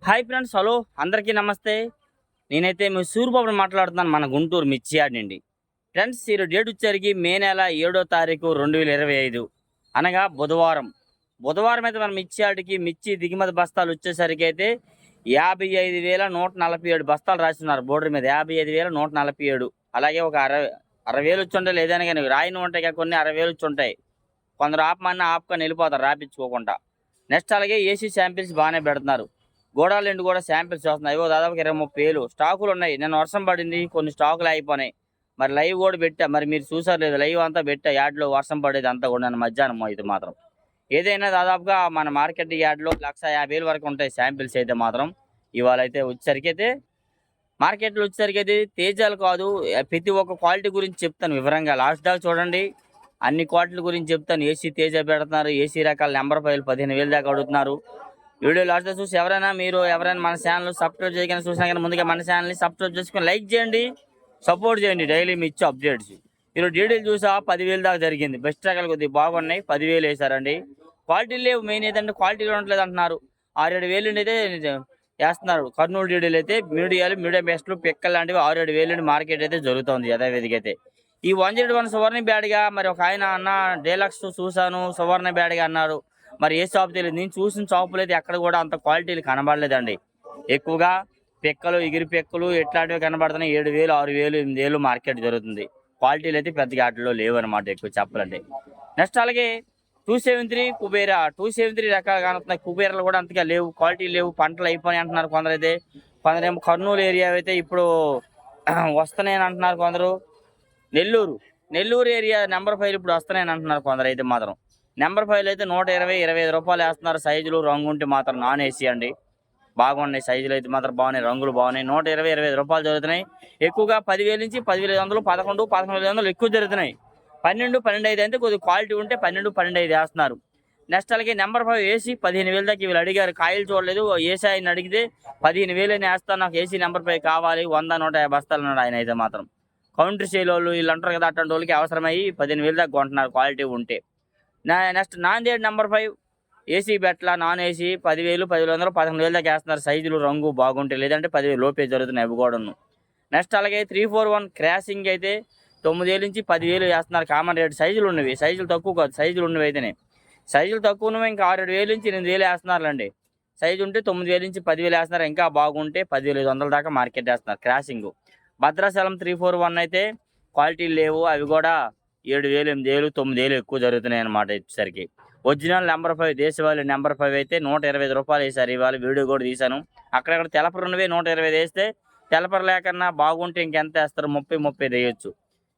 Hi friends, hello అందరికీ నమస్తే. నేనైతే మీ సూరిబాబుని మాట్లాడుతున్నాను, మన గుంటూరు మిర్చి యార్డ్ నుండి. ఫ్రెండ్స్, ఈరోజు డేట్ వచ్చేసరికి మే నెల 7వ తారీఖు 2025 అనగా బుధవారం. బుధవారం అయితే మన మిర్చి యార్డ్కి మిర్చి దిగుమతి బస్తాలు వచ్చేసరికి అయితే 55,147 బస్తాలు రాస్తున్నారు బోర్డర్ మీద. 55,147. అలాగే ఒక 60,000 వచ్చి ఉంటాయి, లేదని కానీ రాయిని ఉంటాయి కదా, కొన్ని 60,000 వచ్చి ఉంటాయి. కొందరు ఆపమన్నా ఆపుకొని వెళ్ళిపోతారు రాపించుకోకుండా. నెక్స్ట్ అలాగే ఏసీ శాంపిల్స్ బాగానే పెడుతున్నారు. గోడాల నుండి కూడా శాంపిల్స్ వస్తున్నాయి. దాదాపు 20-30 స్టాకులు ఉన్నాయి. నిన్న వర్షం పడింది, కొన్ని స్టాకులు అయిపోయినాయి. మరి లైవ్ కూడా పెట్టా, మరి మీరు చూసారు లేదు, లైవ్ అంతా పెట్టా. యార్డ్లో వర్షం పడేది అంతా కూడా నన్ను మధ్యాహ్నం ఇది మాత్రం. ఏదైనా దాదాపుగా మన మార్కెట్ యార్డ్లో 150,000 వరకు ఉంటాయి శాంపిల్స్ అయితే మాత్రం. ఇవాళ అయితే వచ్చేసరికి అయితే మార్కెట్లో వచ్చేసరికి అయితే తేజాలు కాదు, ప్రతి ఒక్క క్వాలిటీ గురించి చెప్తాను వివరంగా. లాస్ట్ దాకా చూడండి, అన్ని క్వాలిటీల గురించి చెప్తాను. ఏసీ తేజ పెడుతున్నారు, ఏసీ రకాల నెంబర్ ఫైల్ 15,000 దాకా అడుగుతున్నారు. వీడియో లాస్ట్ చూసి ఎవరైనా మన ఛానల్ సబ్స్క్రైబ్ చేయగానే చూసినా కానీ ముందుగా మన ఛానల్ని సబ్స్క్రైబ్ చేసుకొని లైక్ చేయండి, సపోర్ట్ చేయండి. డైలీ మీ ఇచ్చే అప్డేట్స్. ఈరోజు డీటెయిల్ చూసా 10,000 దాకా జరిగింది. బెస్ట్ రకాలు కొద్దిగా బాగున్నాయి, 10,000 వేశారండి. క్వాలిటీ లేవు, మెయిన్ ఏదంటే క్వాలిటీ ఉండట్లేదు అంటున్నారు. 6-7 అయితే వేస్తున్నారు. కర్నూలు డీడీలు అయితే మీడియం బెస్ట్లు పిక్కలు లాంటివి 6-7 మార్కెట్ అయితే జరుగుతుంది యథావిధిగా అయితే. ఈ 101 సువర్ణ బ్యాడ్గా మరి ఒక ఆయన అన్న డీలక్స్ చూశాను సువర్ణ బ్యాడ్గా అన్నారు. మరి ఏ షాప్ తెలియదు, నేను చూసిన షాపులు అయితే ఎక్కడ కూడా అంత క్వాలిటీలు కనబడలేదండి. ఎక్కువగా పిక్కలు, ఎగిరి పిక్కలు ఇట్లాంటివి కనబడుతున్నాయి. 7,000, 6,000, 8,000 మార్కెట్ జరుగుతుంది. క్వాలిటీలు అయితే పెద్దగా వాటిలో లేవు అనమాట ఎక్కువ చెప్పాలంటే. నెక్స్ట్ అలాగే 273 కుబేరా, 273 రకాలు కానుతున్నాయి. కుబేరాలు కూడా అంతగా లేవు, క్వాలిటీ లేవు, పంటలు అయిపోయి అంటున్నారు కొందరు అయితే. కొందరేమో కర్నూలు ఏరియా అయితే ఇప్పుడు వస్తున్నాయని అంటున్నారు కొందరు. నెల్లూరు ఏరియా నెంబర్ 5 ఇప్పుడు వస్తున్నాయని అంటున్నారు కొందరు అయితే మాత్రం. నెంబర్ 5 అయితే 120-125 రూపాయలు వేస్తున్నారు. సైజులు రంగు ఉంటే మాత్రం నాన్ ఏసీ అండి. బాగున్నాయి సైజులు అయితే మాత్రం బాగున్నాయి, రంగులు బాగున్నాయి. 120-125 రూపాయలు జరుగుతున్నాయి. ఎక్కువగా 10,000 నుంచి 10,500, 11,000 ఎక్కువ జరుగుతున్నాయి. 12-12,500 అయితే కొద్దిగా క్వాలిటీ ఉంటే 12-12,500 వేస్తున్నారు. నెక్స్ట్ అలాగే నెంబర్ 5 ఏసీ 15,000 దాకా వీళ్ళు అడిగారు. కాయలు చూడలేదు, ఏసీ ఆయన అడిగితే 15,000 అని వేస్తాను, నాకు ఏసీ నెంబర్ 5 కావాలి, 100-150 బస్తాలు అన్నాడు ఆయన అయితే మాత్రం. కౌంటర్ సేల్ వాళ్ళు వీళ్ళు అంటారు కదా, అట్లాంటి వాళ్ళకి అవసరమయ్యి 15,000 దాకా కొంటున్నారు క్వాలిటీ ఉంటే. నెక్స్ట్ నాందేడ్ నెంబర్ 5 ఏసీ బెట్ల నాన్ ఏసీ 10,000, 10,500, 11,000 దాకా వేస్తున్నారు. సైజులు రంగు బాగుంటాయి, లేదంటే 10,000 లోపే జరుగుతున్నాయి అవి కూడాను. నెక్స్ట్ అలాగే 341 క్రాసింగ్ అయితే 9,000 నుంచి 10,000 వేస్తున్నారు. కామన్ రేట్ సైజులు ఉన్నవి, సైజులు తక్కువ కాదు, సైజులు ఉన్నవి అయితేనే. సైజులు తక్కువ ఉన్నవి ఇంకా 6,000 నుంచి 8,000 వేస్తున్నారులేండి. సైజు ఉంటే 9,000 నుంచి 10,000 వేస్తున్నారు. ఇంకా బాగుంటే 10,500 దాకా మార్కెట్ వేస్తున్నారు క్రాసింగ్. భద్రాచలం 341 అయితే క్వాలిటీలు లేవు, అవి కూడా 7,000, 8,000, 9,000 ఎక్కువ జరుగుతున్నాయి అన్నమాట వచ్చేసరికి. ఒరిజినల్ నెంబర్ 5 దేశవాళీ నెంబర్ 5 అయితే 125 రూపాయలు వేశారు. ఇవాళ వీడియో కూడా తీశాను. అక్కడక్కడ తెలపరు ఉన్నవే 125 వేస్తే, తెలపరు లేకన్నా బాగుంటే ఇంకెంత వేస్తారు, 30-35 వేయొచ్చు.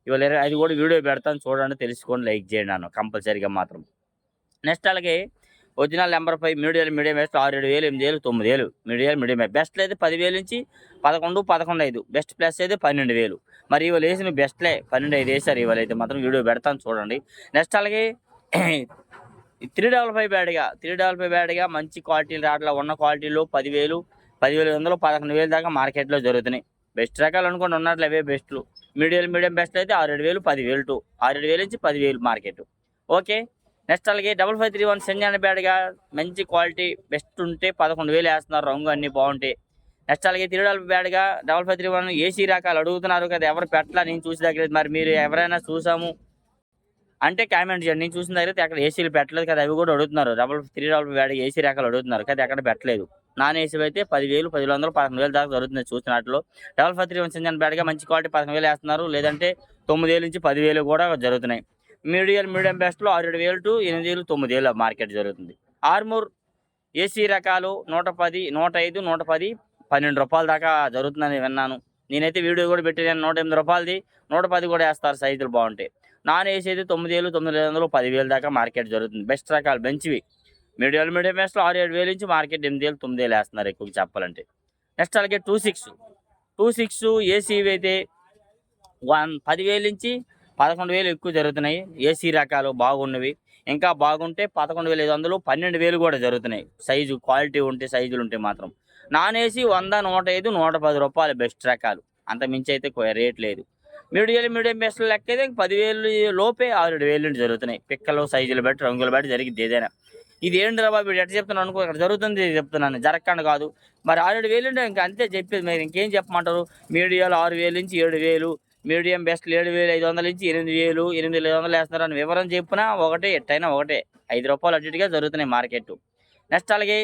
ఇవాళ అది కూడా వీడియో పెడతాను, చూడండి, తెలుసుకొని లైక్ చేయండి అన్న కంపల్సరీగా మాత్రం. నెక్స్ట్ అలాగే original number 5 medium best 6,000, 7,000, 8,000 medium బెస్ట్లు అయితే 10,000 నుంచి 11-11,500. బెస్ట్ ప్లస్ అయితే 12,000. మరి ఇవాళ వేసిన బెస్ట్లే 12,500 వేశారు. ఇవాళ అయితే మాత్రం వీడియో పెడతాను చూడండి. నెక్స్ట్ అలాగే 355 బ్యాడ్గా మంచి క్వాలిటీలు రావట్లా. ఉన్న క్వాలిటీలో 10,000, 10,500, 11,000 దాకా మార్కెట్లో జరుగుతున్నాయి. బెస్ట్ రకాలు అనుకోండి ఉన్నట్లు అవే బెస్ట్లు. మీడియం బెస్ట్ అయితే 6,000, 10,000 6,000 నుంచి 10,000 మార్కెట్. ఓకే. నెక్స్ట్ అలాగే 5531 సెంజాన బ్యాడ్గా మంచి క్వాలిటీ బెస్ట్ ఉంటే 11,000 వేస్తున్నారు. రంగు అన్నీ బాగుంటాయి. నెక్స్ట్ అలాగే 3 బ్యాడ్గా 5531 ఏసీ రకాలు అడుగుతున్నారు కదా, ఎవరు పెట్టలా, నేను చూసి దగ్గర. మరి మీరు ఎవరైనా చూసాము అంటే కామెంట్ చేయండి. నేను చూసిన దగ్గర అక్కడ ఏసీలు పెట్టలేదు కదా, అవి కూడా అడుగుతున్నారు. 3 బ్యాడ్గా ఏసీ రకాలు అడుగుతున్నారు కదా, ఎక్కడ పెట్టలేదు. నాన్ ఏసీ అయితే 10,000, 10,500, 11,000 దాకా జరుగుతుంది చూసిన వాటిలో. 5531 సెంజాన బ్యాడ్గా మంచి క్వాలిటీ 11,000 వేస్తున్నారు, లేదంటే 9,000 నుంచి 10,000 కూడా జరుగుతున్నాయి. మీడియం బెస్ట్లో 6,000 to 8,000, 9,000 మార్కెట్ జరుగుతుంది. ఆర్మూర్ ఏసీ రకాలు 110, 105, 110, 12 రూపాయల దాకా జరుగుతుందని విన్నాను. నేనైతే వీడియో కూడా పెట్టాను. 108 రూపాయలది 110 కూడా వేస్తారు, సైజులు బాగుంటాయి. నాన్ ఏసీ అయితే 9,000, 9,500, 10,000 దాకా మార్కెట్ జరుగుతుంది. బెస్ట్ రకాలు మంచివి. మీడియం బెస్ట్లో 6,000 నుంచి మార్కెట్ 8,000, 9,000 వేస్తున్నారు ఎక్కువ చెప్పాలంటే. నెక్స్ట్ అలాగే 26 ఏసీ అయితే 10,000 నుంచి 11,000 ఎక్కువ జరుగుతున్నాయి. ఏసీ రకాలు బాగున్నవి. ఇంకా బాగుంటే 11,500, 12,000 కూడా జరుగుతున్నాయి. సైజు క్వాలిటీ ఉంటే, సైజులు ఉంటే మాత్రం. నాన్ ఏసీ 100, 105, 110 రూపాయలు బెస్ట్ రకాలు. అంత మించి అయితే రేట్ లేదు. మీడియం బెస్ట్ లెక్క అయితే 10,000 లోపే 6,000 నుండి జరుగుతున్నాయి. పిక్కలు సైజులు బట్టి, రంగులు బట్టి జరిగింది ఏదైనా. ఇది ఏంటి రా బాబు వీడు ఎట్లా చెప్తున్నాను అనుకో, ఇక్కడ జరుగుతుంది చెప్తున్నాను, జరగకుండా కాదు. మరి 6,000 అంటే ఇంకా అంతే చెప్పేది, మరి ఇంకేం చెప్పమంటారు. మీడియాలో 6,000 నుంచి 7,000, మీడియం బెస్ట్లు 7,500 నుంచి 8,000, 8,500 వేస్తున్నారు అని వివరం చెప్పినా ఒకటే, ఎట్టయినా ఒకటే. రూ. 5 అటు ఇటుగా జరుగుతున్నాయి మార్కెట్. నెక్స్ట్ అలాగే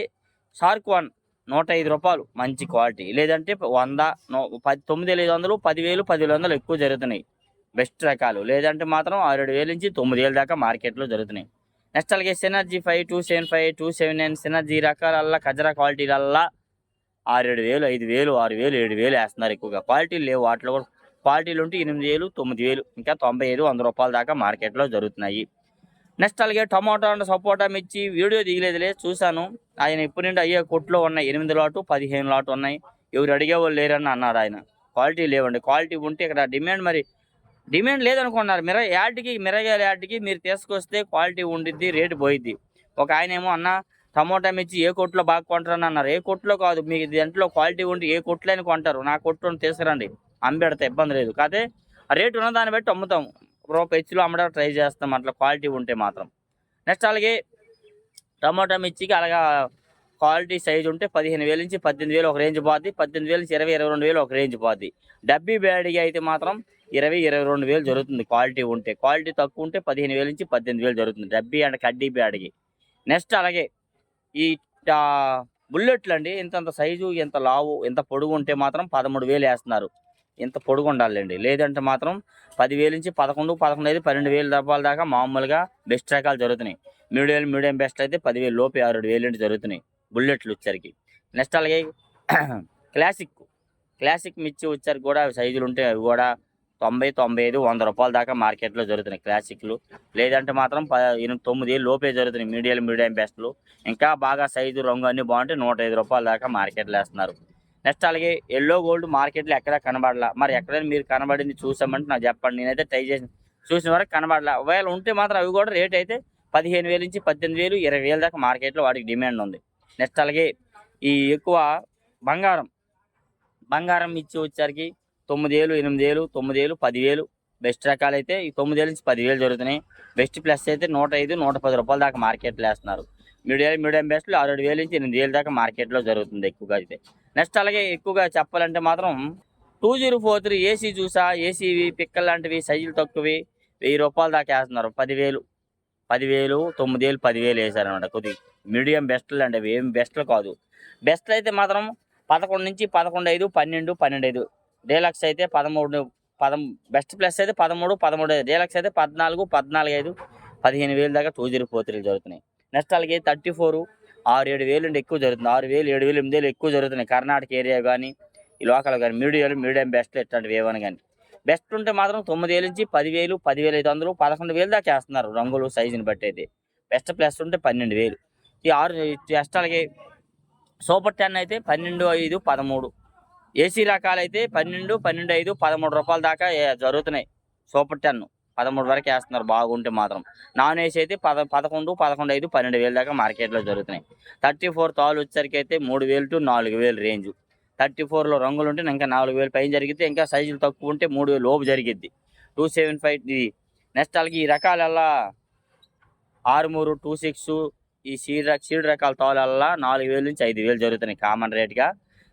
షార్క్ వన్ రూ. 105 మంచి క్వాలిటీ, లేదంటే 100, 9,500, 10,000, 10,100 ఎక్కువ జరుగుతున్నాయి బెస్ట్ రకాలు. లేదంటే మాత్రం 6,000 నుంచి 9,000 దాకా మార్కెట్లో జరుగుతున్నాయి. నెక్స్ట్ అలాగే సినర్జీ 5, 275, 279 సినర్జీ రకాలల్లా కజరా క్వాలిటీలల్లా 6,000, 5,000, 6,000, 7,000 వేస్తున్నారు ఎక్కువగా. క్వాలిటీలు లేవు వాటిలో కూడా. క్వాలిటీలు ఉంటే 8,000, 9,000, ఇంకా 95, 100 రూపాయల దాకా మార్కెట్లో జరుగుతున్నాయి. నెక్స్ట్ అలాగే టమాటో అండ్ సపోటా మిర్చి వీడియో దిగలేదులే, చూశాను. ఆయన ఇప్పుడు నుండి అయ్యే కొట్లో ఉన్నాయి 8 లాటు, 15 లాటు ఉన్నాయి. ఎవరు అడిగేవాళ్ళు లేరని అన్నారు ఆయన. క్వాలిటీ లేవండి. క్వాలిటీ ఉంటే ఇక్కడ డిమాండ్ లేదనుకున్నారు. మిరగాయల యాడ్కి మీరు తీసుకొస్తే క్వాలిటీ ఉండిద్ది, రేటు పోయిద్ది. ఒక ఆయన ఏమో అన్న టమోటా మిర్చి ఏ కొట్లో బాగా కొంటారని అన్నారు. ఏ కొట్లో కాదు, మీకు దాంట్లో క్వాలిటీ ఉండి ఏ కొట్లైనా కొంటారు. నా కొట్లో తీసుకురండి, అమ్మిపెడతా, ఇబ్బంది లేదు. కాదే రేటు ఉన్న దాన్ని బట్టి అమ్ముతాం, హెచ్చులో అమ్మడానికి ట్రై చేస్తాం అట్లా క్వాలిటీ ఉంటే మాత్రం. నెక్స్ట్ అలాగే టమోటా మిర్చికి అలాగా క్వాలిటీ సైజు ఉంటే 15,000 నుంచి 18,000 ఒక రేంజ్ పోద్ది, 18,000 నుంచి 20,000, 22,000 ఒక రేంజ్ పోద్ది. డబ్బీ బ్యాడిగా అయితే మాత్రం 20,000, 22,000 జరుగుతుంది క్వాలిటీ ఉంటే. క్వాలిటీ తక్కువ ఉంటే 15,000 నుంచి 18,000 జరుగుతుంది డబ్బీ అండ్ కడ్డీ బ్యాడ్కి. నెక్స్ట్ అలాగే ఈ బుల్లెట్లు అండి, ఇంతంత సైజు, ఎంత లావు, ఎంత పొడుగు ఉంటే మాత్రం 13,000 వేస్తున్నారు. ఇంత పొడుగు ఉండాలండి, లేదంటే మాత్రం 10,000 నుంచి 11, 11,500, 12,000 రూపాయల దాకా మామూలుగా బెస్ట్ రకాలు జరుగుతున్నాయి. మీడియం బెస్ట్ అయితే 10,000 లోపు 6,000 నుంచి జరుగుతున్నాయి బుల్లెట్లు వచ్చరికి. నెక్స్ట్ అలాగే క్లాసిక్ మిర్చి వచ్చరికి కూడా సైజులు ఉంటాయి, అవి కూడా 90, 95, 100 రూపాయల దాకా మార్కెట్లో జరుగుతున్నాయి క్లాసిక్లు. లేదంటే మాత్రం 9,000 లోపే జరుగుతున్నాయి మీడియం బెస్ట్లు. ఇంకా బాగా సైజు, రంగు అన్నీ బాగుంటే 105 రూపాయల దాకా మార్కెట్లో వేస్తున్నారు. నెక్స్ట్ అలాగే ఎల్లో గోల్డ్ మార్కెట్లో ఎక్కడా కనబడలా. మరి ఎక్కడైనా మీరు కనబడింది చూసామంటే నాకు చెప్పండి, నేనైతే ట్రై చేసి చూసిన వరకు కనబడలా. ఒకవేళ ఉంటే మాత్రం అవి కూడా రేట్ అయితే 15,000 నుంచి 18,000, 20,000 దాకా మార్కెట్లో వాటికి డిమాండ్ ఉంది. నెక్స్ట్ అలాగే ఈ ఎక్కువ బంగారం ఇచ్చి వచ్చరికి 9,000, 8,000, 9,000, 10,000 బెస్ట్ రకాలు అయితే ఈ 9,000 నుంచి 10,000 జరుగుతున్నాయి. బెస్ట్ ప్లస్ అయితే 105, 110 రూపాయల దాకా మార్కెట్లో వేస్తున్నారు. మీడియం బెస్ట్లు 6,000 నుంచి 8,000 దాకా మార్కెట్లో జరుగుతుంది ఎక్కువగా అయితే. నెక్స్ట్ అలాగే ఎక్కువగా చెప్పాలంటే మాత్రం 2043 ఏసీ చూసా, ఏసీవి పిక్కలు లాంటివి సైజులు తక్కువవి 1,000 రూపాయల దాకా వేస్తున్నారు. 10,000, 9,000, 10,000 వేసారనమాట. కొద్దిగా మీడియం బెస్ట్లు అండి, అవి ఏం బెస్ట్లు కాదు. బెస్ట్లు అయితే మాత్రం 11 నుంచి 11,500, 12, 12,500. డీలక్స్ అయితే 13, బెస్ట్ ప్లస్ అయితే 13, 13,500. డీలక్స్ అయితే 14, 14,500, 15,000 దాకా 2043 జరుగుతున్నాయి. నెక్స్ట్ అలాగే 34, 6,000, 7,000 ఎక్కువ జరుగుతుంది. 6,000, 7,000, 8,000 ఎక్కువ జరుగుతున్నాయి. కర్ణాటక ఏరియా కానీ ఈ లోకల్ కానీ మీడియం బెస్ట్లు ఇట్లాంటివి ఏమని కానీ. బెస్ట్ ఉంటే మాత్రం 9,000 నుంచి 10,000, 10,500, 11,000 దాకా వేస్తున్నారు రంగులు సైజుని బట్టి అయితే. బెస్ట్ ప్లస్ ఉంటే 12,000. నెక్స్ట్ అలాగే సూపర్ 10 అయితే 12,500, 13. ఏసీ రకాలు అయితే 12, 12,500, 13 రూపాయల దాకా జరుగుతున్నాయి. సూపర్ 10 13 వరకు వేస్తున్నారు బాగుంటే మాత్రం. నాన్ ఏసీ అయితే 11, 11,500, 12,000 దాకా మార్కెట్లో జరుగుతున్నాయి. 34 తాళ్ళు వచ్చరికి అయితే 3,000 to 4,000 రేంజ్. 34లో రంగులు ఉంటే ఇంకా 4,000 పైన జరిగితే, ఇంకా సైజులు తక్కువ ఉంటే 3,000 లోపు జరిగిద్ది. 275 ఇది. నెక్స్ట్ అలాగే ఈ రకాలల్లా 6,3, 26 ఈ సీడ్ రకాల తాళ్ళల్లా 4,000 నుంచి 5,000 జరుగుతున్నాయి కామన్ రేట్గా.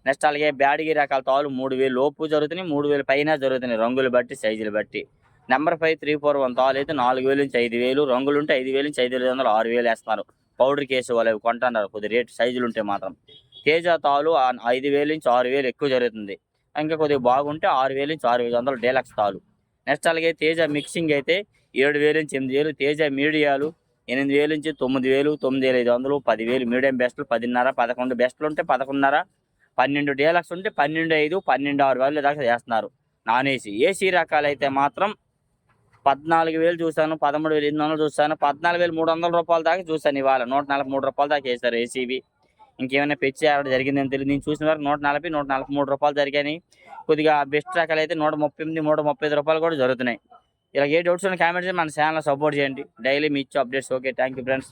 నెక్స్ట్ అలాగే బ్యాడ్గి రకాల తాళ్ళు 3,000 లోపు జరుగుతున్నాయి, 3,000 పైన జరుగుతున్నాయి రంగులు బట్టి, సైజులు బట్టి. నెంబర్ 5, 341 తాళ్ళు అయితే 4,000 నుంచి 5,000, రంగులు ఉంటే 5,000 నుంచి 5,500, 6,000 వేస్తున్నారు. పౌడర్ కేసు వాళ్ళు అవి కొంటున్నారు కొద్ది రేటు సైజులు ఉంటే మాత్రం. తేజ తాలు 5,000 నుంచి 6,000 ఎక్కువ జరుగుతుంది. ఇంకా కొద్దిగా బాగుంటే 6,000 నుంచి 6,500 డీలక్స్ తాలు. నెక్స్ట్ అలాగే తేజ మిక్సింగ్ అయితే 7,000 నుంచి 8,000. తేజ మీడియాలు 8,000 నుంచి 9,000, 9,500, 10,000. మీడియం బెస్ట్లు 10,500, 11 బెస్ట్లు ఉంటే 11,500, 12 డీలక్స్ ఉంటే 12,500, 12,600 దాకా చేస్తున్నారు. నాన్ ఏసీ రకాలు అయితే మాత్రం 14,000 చూశాను, 13,800 చూశాను, 14,300 రూపాయల దాకా చూశాను. ఇవాళ 143 రూపాయల దాకా వేశారు ఏసీవి. ఇంకేమైనా పెంచి ఆవిడ జరిగిందని తెలియదు. నేను చూసిన వరకు 140, 143 రూపాయలు జరిగాయి. కొద్దిగా బెస్ట్ రకాలు అయితే 138, 135 రూపాయలు కూడా జరుగుతున్నాయి. ఇలా ఏ డౌట్స్ ఉన్న కామెంట్స్ మన ఛానల్ సపోర్ట్ చేయండి. డైలీ మీ ఇచ్చే updates. Okay, thank you friends.